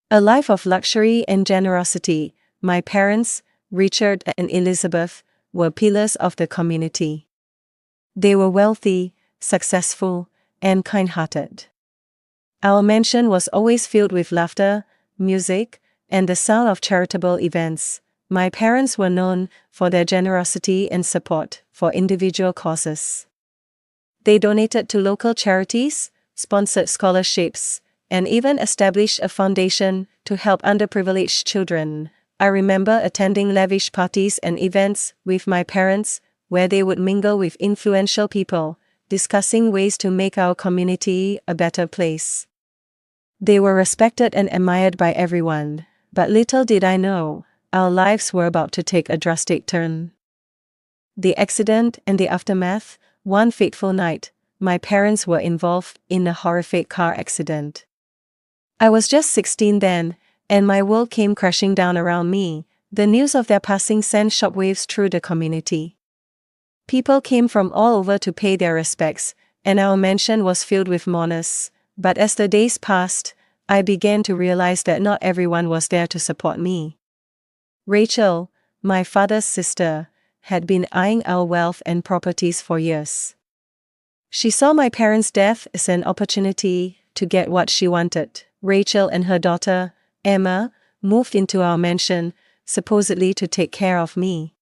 A life of luxury and generosity. My parents, Richard and Elizabeth, were pillars of the community. They were wealthy, successful, and kind-hearted. Our mansion was always filled with laughter, music, and the sound of charitable events. My parents were known for their generosity and support for individual causes. They donated to local charities, sponsored scholarships, and even established a foundation to help underprivileged children. I remember attending lavish parties and events with my parents, where they would mingle with influential people, discussing ways to make our community a better place. They were respected and admired by everyone, but little did I know, our lives were about to take a drastic turn. The accident and the aftermath. One fateful night, my parents were involved in a horrific car accident. I was just 16 then, and my world came crashing down around me. The news of their passing sent shockwaves through the community. People came from all over to pay their respects, and our mansion was filled with mourners. But as the days passed, I began to realize that not everyone was there to support me. Rachel, my father's sister, had been eyeing our wealth and properties for years. She saw my parents' death as an opportunity to get what she wanted. Rachel and her daughter, Emma, moved into our mansion, supposedly to take care of me.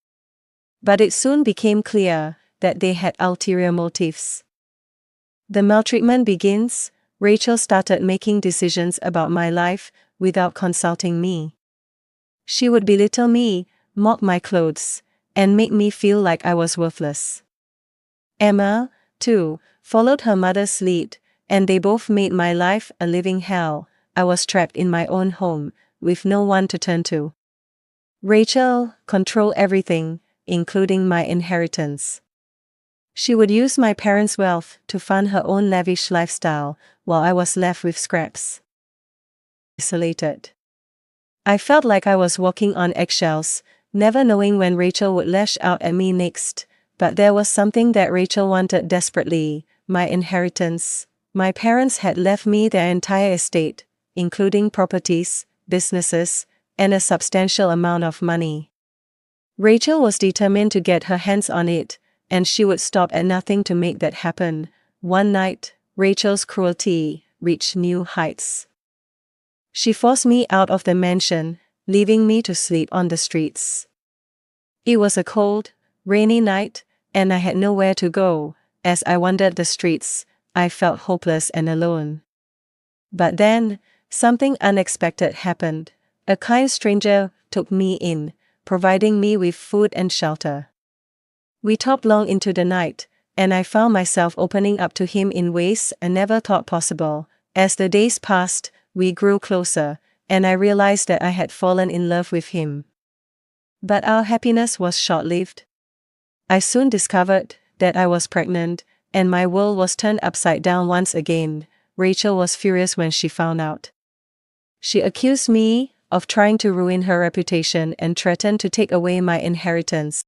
But it soon became clear that they had ulterior motives. The maltreatment begins. Rachel started making decisions about my life without consulting me. She would belittle me, mock my clothes, and make me feel like I was worthless. Emma, too, followed her mother's lead, and they both made my life a living hell. I was trapped in my own home, with no one to turn to. Rachel controlled everything, including my inheritance. She would use my parents' wealth to fund her own lavish lifestyle, while I was left with scraps. Isolated. I felt like I was walking on eggshells, never knowing when Rachel would lash out at me next. But there was something that Rachel wanted desperately: my inheritance. My parents had left me their entire estate, including properties, businesses, and a substantial amount of money. Rachel was determined to get her hands on it, and she would stop at nothing to make that happen. One night, Rachel's cruelty reached new heights. She forced me out of the mansion, leaving me to sleep on the streets. It was a cold, rainy night, and I had nowhere to go. As I wandered the streets, I felt hopeless and alone. But then, something unexpected happened. A kind stranger took me in, providing me with food and shelter. We talked long into the night, and I found myself opening up to him in ways I never thought possible. As the days passed, we grew closer, and I realized that I had fallen in love with him. But our happiness was short-lived. I soon discovered that I was pregnant, and my world was turned upside down once again. Rachel was furious when she found out. She accused me of trying to ruin her reputation and threatened to take away my inheritance.